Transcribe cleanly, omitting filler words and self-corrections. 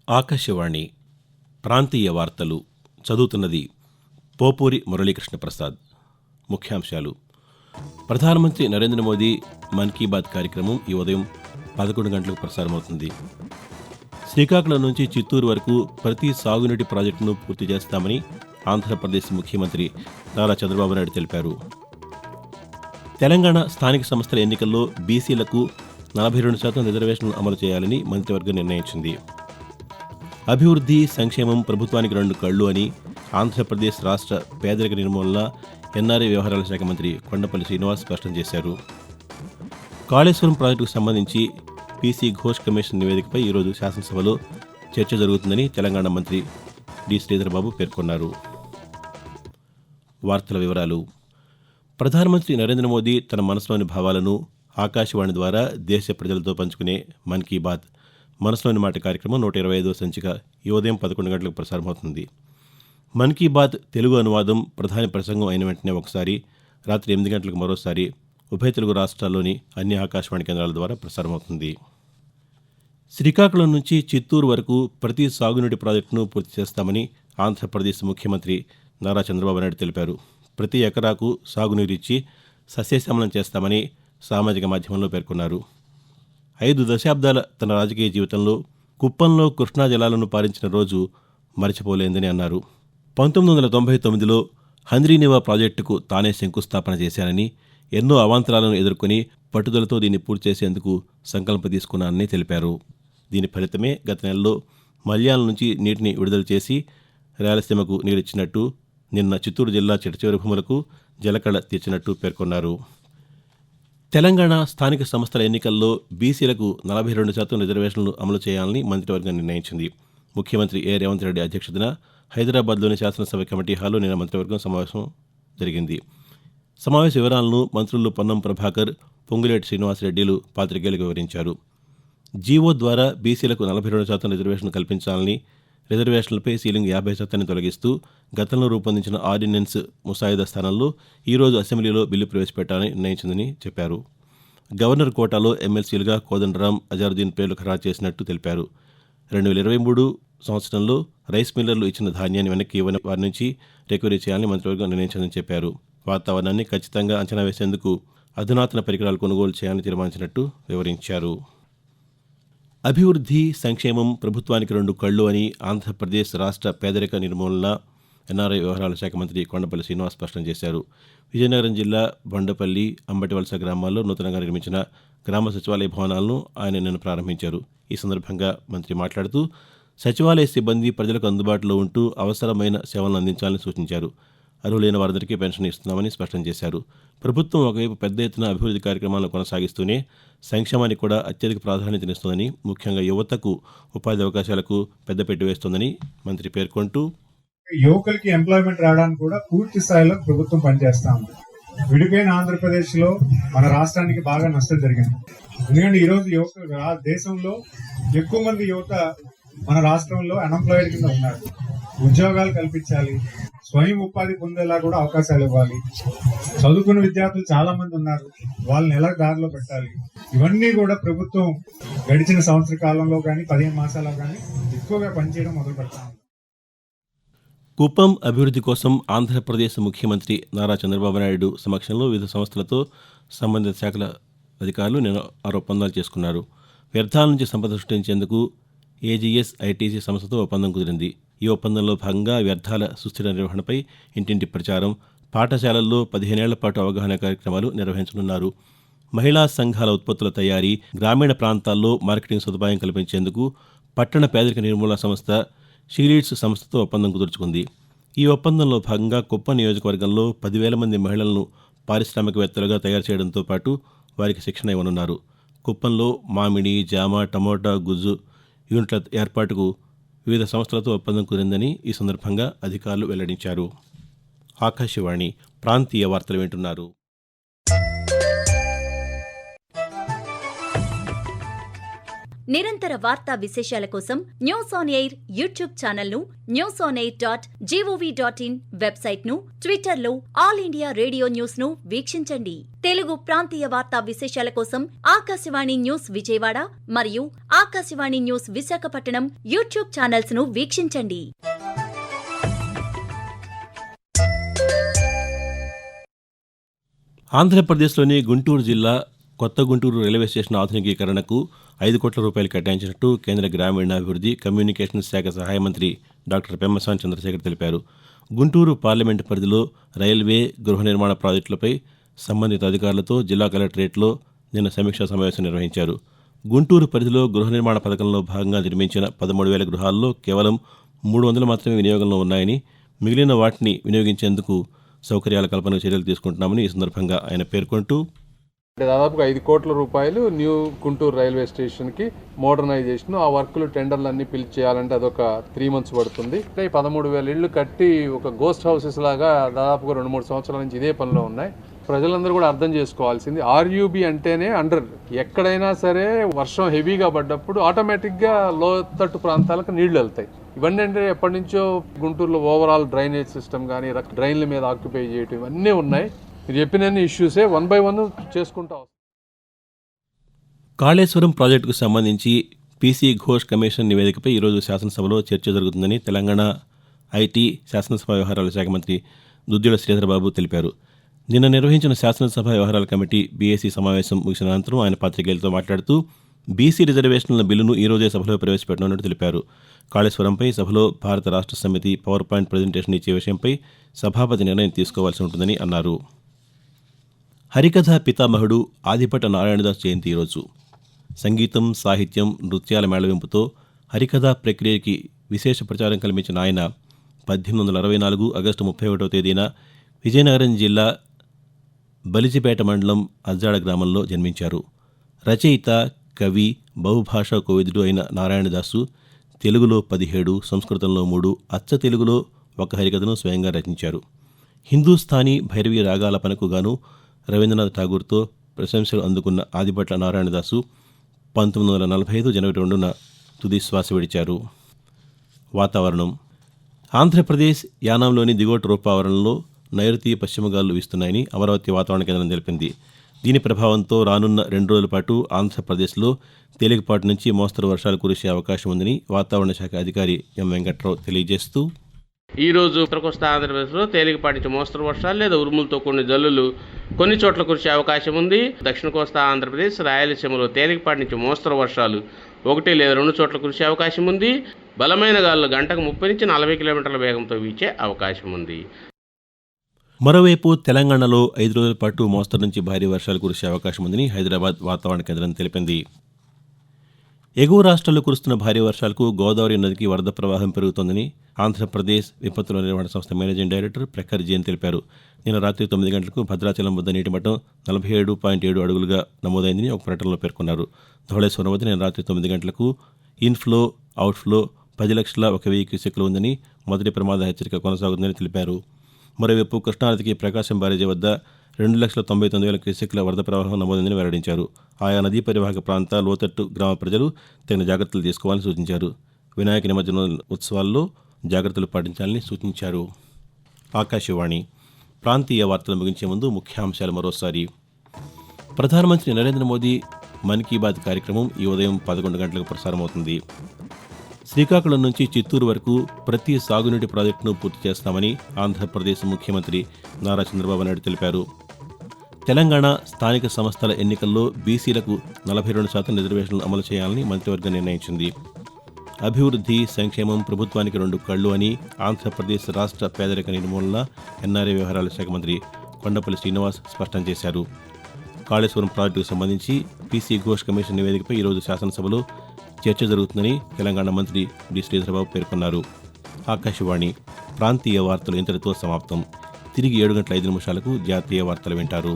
ఆకాశవాణి ప్రాంతీయ వార్తలు చదువుతున్నది పోపూరి మురళీకృష్ణ ప్రసాద్. ముఖ్యాంశాలు. ప్రధానమంత్రి నరేంద్ర మోదీ మన్ కీ బాత్ కార్యక్రమం ఈ ఉదయం 11 గంటలకు ప్రసారమవుతుంది. శ్రీకాకుళం నుంచి చిత్తూరు వరకు ప్రతి సాగునీటి ప్రాజెక్టును పూర్తి చేస్తామని ఆంధ్రప్రదేశ్ ముఖ్యమంత్రి నారా చంద్రబాబు నాయుడు తెలిపారు. తెలంగాణ స్థానిక సంస్థల ఎన్నికల్లో బీసీలకు 42% రిజర్వేషన్లు అమలు చేయాలని మంత్రివర్గం నిర్ణయించింది. అభివృద్ధి, సంక్షేమం ప్రభుత్వానికి 2 కళ్లు అని ఆంధ్రప్రదేశ్ రాష్ట్ర పేదరిక నిర్మూలన, ఎన్ఆర్ఐ వ్యవహారాల శాఖ మంత్రి కొండపల్లి శ్రీనివాస్ స్పష్టం చేశారు. కాళేశ్వరం ప్రాజెక్టుకు సంబంధించి పీసీ ఘోష్ కమిషన్ నివేదికపై ఈరోజు శాసనసభలో చర్చ జరుగుతుందని తెలంగాణ మంత్రి డి. శ్రీధర్బాబు పేర్కొన్నారు. వార్తల వివరాలు. ప్రధానమంత్రి నరేంద్ర మోదీ తన మనసులోని భావాలను ఆకాశవాణి ద్వారా దేశ ప్రజలతో పంచుకునే మన్ కీ బాత్ మనసులోని మాట కార్యక్రమం 125వ సంచిక ఈ ఉదయం 11 గంటలకు ప్రసారమవుతుంది. మన్ కీ బాత్ తెలుగు అనువాదం ప్రధాని ప్రసంగం అయిన వెంటనే ఒకసారి, రాత్రి 8 గంటలకు మరోసారి ఉభయ తెలుగు రాష్ట్రాల్లోని అన్ని ఆకాశవాణి కేంద్రాల ద్వారా ప్రసారమవుతుంది. శ్రీకాకుళం నుంచి చిత్తూరు వరకు ప్రతి సాగునీటి ప్రాజెక్టును పూర్తి చేస్తామని ఆంధ్రప్రదేశ్ ముఖ్యమంత్రి నారా చంద్రబాబు నాయుడు తెలిపారు. ప్రతి ఎకరాకు సాగునీరిచ్చి సస్యశ్యామలం చేస్తామని సామాజిక మాధ్యమంలో పేర్కొన్నారు. 5 దశాబ్దాల తన రాజకీయ జీవితంలో కుప్పంలో కృష్ణా జలాలను పారించిన రోజు మరిచిపోలేందని అన్నారు. 1999లో హంద్రీనివా ప్రాజెక్టుకు తానే శంకుస్థాపన చేశానని, ఎన్నో అవాంతరాలను ఎదుర్కొని పట్టుదలతో దీన్ని పూర్తి చేసేందుకు సంకల్పం తీసుకున్నానని తెలిపారు. దీని ఫలితమే గత నెలలో మల్యాల నుంచి నీటిని విడుదల చేసి రాయలసీమకు నీరిచ్చినట్టు, నిన్న చిత్తూరు జిల్లా చిట్టచివరి భూములకు జలకళ తీర్చినట్టు పేర్కొన్నారు. తెలంగాణ స్థానిక సంస్థల ఎన్నికల్లో బీసీలకు 42% రిజర్వేషన్లు అమలు చేయాలని మంత్రివర్గం నిర్ణయించింది. ముఖ్యమంత్రి ఏ. రేవంత్ రెడ్డి అధ్యక్షతన హైదరాబాద్లోని శాసనసభ కమిటీ హాల్లో నిన్న మంత్రివర్గం సమావేశం జరిగింది. సమావేశ వివరాలను మంత్రులు పొన్నం ప్రభాకర్, పొంగులేటి శ్రీనివాసరెడ్డిలు పాతికేయులకు వివరించారు. జీవో ద్వారా బీసీలకు 42% రిజర్వేషన్లు కల్పించాలని, రిజర్వేషన్లపై సీలింగ్ 50% తొలగిస్తూ గతంలో రూపొందించిన ఆర్డినెన్స్ ముసాయిదా స్థానంలో ఈరోజు అసెంబ్లీలో బిల్లు ప్రవేశపెట్టాలని నిర్ణయించిందని చెప్పారు. గవర్నర్ కోటాలో ఎమ్మెల్సీలుగా కోదండరాం, అజారుద్దీన్ పేర్లు ఖరారు చేసినట్టు తెలిపారు. 2023 సంవత్సరంలో రైస్ మిల్లర్లు ఇచ్చిన ధాన్యాన్ని వెనక్కి ఇవ్వని వారి నుంచి రికవరీ చేయాలని మంత్రివర్గం నిర్ణయించిందని చెప్పారు. వాతావరణాన్ని ఖచ్చితంగా అంచనా వేసేందుకు అధునాతన పరికరాలు కొనుగోలు చేయాలని తీర్మానించినట్టు వివరించారు. అభివృద్ధి, సంక్షేమం ప్రభుత్వానికి 2 కళ్లు అని ఆంధ్రప్రదేశ్ రాష్ట్ర పేదరిక నిర్మూలన, ఎన్ఆర్ఐ వ్యవహారాల శాఖ మంత్రి కొండపల్లి శ్రీనివాస్ స్పష్టం చేశారు. విజయనగరం జిల్లా బొండపల్లి, అంబటివలస గ్రామాల్లో నూతనంగా నిర్మించిన గ్రామ సచివాలయ భవనాలను ఆయన నిన్న ప్రారంభించారు. ఈ సందర్భంగా మంత్రి మాట్లాడుతూ సచివాలయ సిబ్బంది ప్రజలకు అందుబాటులో ఉంటూ అవసరమైన సేవలను అందించాలని సూచించారు. అర్హులైన వారందరికీ పెన్షన్ ఇస్తున్నామని స్పష్టం చేశారు. ప్రభుత్వం ఒకవైపు పెద్ద ఎత్తున అభివృద్ధి కార్యక్రమాలను కొనసాగిస్తూనే సంక్షేమానికి కూడా అత్యధిక ప్రాధాన్యతనిస్తోందని, ముఖ్యంగా యువతకు ఉపాధి అవకాశాలకు పెద్దపీట వేస్తోందని మంత్రి పేర్కొంటూ, యువకులకి ఎంప్లాయ్మెంట్ రావడానికి కూడా పూర్తి స్థాయిలో ప్రభుత్వం పనిచేస్తా ఉంది. విడిపోయిన ఆంధ్రప్రదేశ్ లో మన రాష్ట్రానికి బాగా నష్టం జరిగింది. ఎందుకంటే ఈ రోజు యువకులు దేశంలో ఎక్కువ మంది యువత మన రాష్ట్రంలో అన్ఎంప్లాయిడ్ కింద ఉన్నారు. ఉద్యోగాలు కల్పించాలి, స్వయం ఉపాధి పొందేలా కూడా అవకాశాలు ఇవ్వాలి. చదువుకున్న విద్యార్థులు చాలా మంది ఉన్నారు, వాళ్ళని ఎలా దారిలో పెట్టాలి. ఇవన్నీ కూడా ప్రభుత్వం గడిచిన సంవత్సర కాలంలో కానీ 15 మాసాల్లో కానీ ఎక్కువగా పనిచేయడం మొదలు పెడతాం. కుప్పం అభివృద్ధి కోసం ఆంధ్రప్రదేశ్ ముఖ్యమంత్రి నారా చంద్రబాబు నాయుడు సమక్షంలో వివిధ సంస్థలతో సంబంధిత శాఖల అధికారులు నిన్న 6 ఒప్పందాలు చేసుకున్నారు. వ్యర్థాల నుంచి సంపద సృష్టించేందుకు ఏజీఎస్ ఐటీసీ సంస్థతో ఒప్పందం కుదిరింది. ఈ ఒప్పందంలో భాగంగా వ్యర్థాల సుస్థిర నిర్వహణపై ఇంటింటి ప్రచారం, పాఠశాలల్లో 15 ఏళ్ల పాటు అవగాహన కార్యక్రమాలు నిర్వహించనున్నారు. మహిళా సంఘాల ఉత్పత్తుల తయారీ, గ్రామీణ ప్రాంతాల్లో మార్కెటింగ్ సదుపాయం కల్పించేందుకు పట్టణ పేదరిక నిర్మూలన సంస్థ షీలీడ్స్ సంస్థతో ఒప్పందం కుదుర్చుకుంది. ఈ ఒప్పందంలో భాగంగా కుప్పం నియోజకవర్గంలో 10,000 మంది మహిళలను పారిశ్రామికవేత్తలుగా తయారు చేయడంతో పాటు వారికి శిక్షణ ఇవ్వనున్నారు. కుప్పంలో మామిడి, జామ, టమోటా, గుజ్జు యూనిట్ల ఏర్పాటుకు వివిధ సంస్థలతో ఒప్పందం కుదిరిందని ఈ సందర్భంగా అధికారులు వెల్లడించారు. ఆకాశవాణి ప్రాంతీయ వార్తలు వింటున్నారు. నిరంతర వార్తా విశేషాల కోసం న్యూస్ ఆన్ ఎయిర్ యూట్యూబ్ ఛానల్ను, newsonair.gov.in వెబ్సైట్ను, ట్విట్టర్లో ఆల్ ఇండియా రేడియో న్యూస్ను వీక్షించండి. తెలుగు ప్రాంతీయ వార్తా విశేషాల కోసం ఆకాశవాణి న్యూస్ విజయవాడ మరియు ఆకాశవాణి న్యూస్ విశాఖపట్నం యూట్యూబ్ ఛానల్స్ను వీక్షించండి. ఆంధ్రప్రదేశ్లోని గుంటూరు జిల్లా కొత్త గుంటూరు రైల్వే స్టేషన్ ఆధునికీకరణకు 5 కోట్ల రూపాయలు కేటాయించినట్టు కేంద్ర గ్రామీణాభివృద్ధి, కమ్యూనికేషన్స్ శాఖ సహాయ మంత్రి డాక్టర్ పెమ్మసాని చంద్రశేఖర్ తెలిపారు. గుంటూరు పార్లమెంటు పరిధిలో రైల్వే, గృహ నిర్మాణ ప్రాజెక్టులపై సంబంధిత అధికారులతో జిల్లా కలెక్టరేట్లో నిన్న సమీక్షా సమావేశం నిర్వహించారు. గుంటూరు పరిధిలో గృహ నిర్మాణ పథకంలో భాగంగా నిర్మించిన 13,000 గృహాల్లో కేవలం 300 మాత్రమే వినియోగంలో ఉన్నాయని, మిగిలిన వాటిని వినియోగించేందుకు సౌకర్యాల కల్పనకు చర్యలు తీసుకుంటున్నామని ఈ సందర్భంగా ఆయన పేర్కొంటూ, దాదాపుగా 5 కోట్ల రూపాయలు న్యూ గుంటూరు రైల్వే స్టేషన్కి మోడర్నైజేషన్, ఆ వర్కులు టెండర్లు అన్ని పిలిచి చేయాలంటే అదొక 3 months పడుతుంది. 13,000 ఇళ్లు కట్టి ఒక గోస్ట్ హౌసెస్ లాగా దాదాపుగా 2-3 సంవత్సరాల నుంచి ఇదే పనిలో ఉన్నాయి. ప్రజలందరూ కూడా అర్థం చేసుకోవాల్సింది, ఆర్యూబీ అంటేనే అండర్, ఎక్కడైనా సరే వర్షం హెవీగా పడ్డప్పుడు ఆటోమేటిక్గా లోతట్టు ప్రాంతాలకు నీళ్లు వెళ్తాయి. ఇవన్నీ అంటే ఎప్పటి నుంచో గుంటూరులో ఓవరాల్ డ్రైనేజ్ సిస్టమ్ కానీ డ్రైన్ల మీద ఆక్యుపై చేయటం ఇవన్నీ ఉన్నాయి. మీరు చెప్పిన ఇష్యూసే 1 by 1 చేసుకుంటా. కాళేశ్వరం ప్రాజెక్టుకు సంబంధించి పీసీ ఘోష్ కమిషన్ నివేదికపై ఈరోజు శాసనసభలో చర్చ జరుగుతుందని తెలంగాణ ఐటీ, శాసనసభ వ్యవహారాల శాఖ మంత్రి దుద్దిళ్ల శ్రీధర్బాబు తెలిపారు. నిన్న నిర్వహించిన శాసనసభ వ్యవహారాల కమిటీ బీఏసీ సమావేశం ముగిసిన అనంతరం ఆయన పాత్రికేయులతో మాట్లాడుతూ బీసీ రిజర్వేషన్ల బిల్లును ఈ రోజే సభలో ప్రవేశపెట్టనున్నట్టు తెలిపారు. కాళేశ్వరంపై సభలో భారత రాష్ట్ర సమితి పవర్ పాయింట్ ప్రజెంటేషన్ ఇచ్చే విషయంపై సభాపతి నిర్ణయం తీసుకోవాల్సి ఉంటుందని అన్నారు. హరికథ పితామహుడు ఆదిభట్ట నారాయణదాస్ జయంతి ఈరోజు. సంగీతం, సాహిత్యం, నృత్యాల మేళవింపుతో హరికథా ప్రక్రియకి విశేష ప్రచారం కల్పించిన ఆయన 1864 ఆగస్టు 31వ తేదీన విజయనగరం జిల్లా బలిజిపేట మండలం అజ్జాడ గ్రామంలో జన్మించారు. రచయిత, కవి, బహుభాషా కోవిదుడు అయిన నారాయణదాసు తెలుగులో 17, సంస్కృతంలో 3, అచ్చ తెలుగులో 1 హరికథను స్వయంగా రచించారు. హిందూస్థానీ భైరవీ రాగాలపనకు గాను రవీంద్రనాథ్ ఠాగూర్తో ప్రశంసలు అందుకున్న ఆదిభట్ల నారాయణదాసు 1945 జనవరి 2న తుది శ్వాస విడిచారు. వాతావరణం. ఆంధ్రప్రదేశ్ యానాంలోని దిగువటి రూపావరణంలో నైరుతి పశ్చిమ గాలులు వీస్తున్నాయని అమరావతి వాతావరణ కేంద్రం తెలిపింది. దీని ప్రభావంతో రానున్న 2 రోజుల పాటు ఆంధ్రప్రదేశ్లో తేలికపాటి నుంచి మోస్తరు వర్షాలు కురిసే అవకాశం ఉందని వాతావరణ శాఖ అధికారి ఎం వెంకట్రావు తెలియజేస్తూ, ఈ రోజు ఉత్తర కోస్తా ఆంధ్రప్రదేశ్లో తేలికపాటి నుంచి మోస్తరు వర్షాలు లేదా ఉరుములతో కొన్ని జల్లులు కొన్ని చోట్ల కురిసే అవకాశం ఉంది. దక్షిణ కోస్తా ఆంధ్రప్రదేశ్, రాయలసీమలో తేలికపాటి నుంచి మోస్తరు వర్షాలు 1 లేదా 2 చోట్ల కురిసే అవకాశం ఉంది. బలమైన గాలులు గంటకు 30 నుంచి 40 కిలోమీటర్ల వేగంతో వీచే అవకాశం ఉంది. మరోవైపు తెలంగాణలో 5 రోజుల పాటు మోస్తరు నుంచి భారీ వర్షాలు కురిసే అవకాశం ఉందని హైదరాబాద్ వాతావరణ కేంద్రం తెలిపింది. ఎగువ రాష్ట్రాల్లో కురుస్తున్న భారీ వర్షాలకు గోదావరి నదికి వరద ప్రవాహం పెరుగుతోందని ఆంధ్రప్రదేశ్ విపత్తుల నిర్వహణ సంస్థ మేనేజింగ్ డైరెక్టర్ ప్రఖర్ జైన్ తెలిపారు. నిన్న రాత్రి 9 గంటలకు భద్రాచలం వద్ద నీటి మట్టం 47.7 అడుగులుగా నమోదైందని ఒక ప్రకటనలో పేర్కొన్నారు. ధవళేశ్వరం వద్ద నిన్న రాత్రి 9 గంటలకు ఇన్ఫ్లో, అవుట్ఫ్లో 10,01,000 క్యూసెక్లు ఉందని, మొదటి ప్రమాద హెచ్చరిక కొనసాగుతుందని తెలిపారు. మరోవైపు కృష్ణానదికి ప్రకాశం బ్యారేజీ వద్ద 2,99,000 క్యూసెక్ల వరద ప్రవాహం నమోదైందని వెల్లడించారు. ఆయా నదీ పరివాహక ప్రాంత లోతట్టు గ్రామ ప్రజలు తగిన జాగ్రత్తలు తీసుకోవాలని సూచించారు. వినాయక నిమజ్జన ఉత్సవాల్లో జాగ్రత్తలు పాటించాలని సూచించారు. ఆకాశవాణి ప్రాంతీయ వార్తలు ముగించే ముందు ముఖ్యాంశాలు మరోసారి. ప్రధానమంత్రి నరేంద్ర మోదీ మన్ కీ బాత్ కార్యక్రమం ఈ ఉదయం 11 గంటలకు ప్రసారమవుతుంది. శ్రీకాకుళం నుంచి చిత్తూరు వరకు ప్రతి సాగునీటి ప్రాజెక్టును పూర్తి చేస్తామని ఆంధ్రప్రదేశ్ ముఖ్యమంత్రి నారా చంద్రబాబు నాయుడు తెలిపారు. తెలంగాణ స్థానిక సంస్థల ఎన్నికల్లో బీసీలకు 42% రిజర్వేషన్లు అమలు చేయాలని మంత్రివర్గం నిర్ణయించింది. అభివృద్ధి, సంక్షేమం ప్రభుత్వానికి 2 కళ్ళు అని ఆంధ్రప్రదేశ్ రాష్ట్ర పేదరిక నిర్మూలన, ఎన్ఆర్ఐ వ్యవహారాల శాఖ మంత్రి కొండపల్లి శ్రీనివాస్ స్పష్టం చేశారు. కాళేశ్వరం ప్రాజెక్టుకు సంబంధించి పీసీ ఘోష్ కమిషన్ నివేదికపై ఈరోజు శాసనసభలో చర్చ జరుగుతుందని తెలంగాణ మంత్రి డి శ్రీధరబాబు పేర్కొన్నారు. ఆకాశవాణి ప్రాంతీయ వార్తలు ఇంతటితో సమాప్తం. తిరిగి 7 గంటల 5 నిమిషాలకు జాతీయ వార్తలు వింటారు.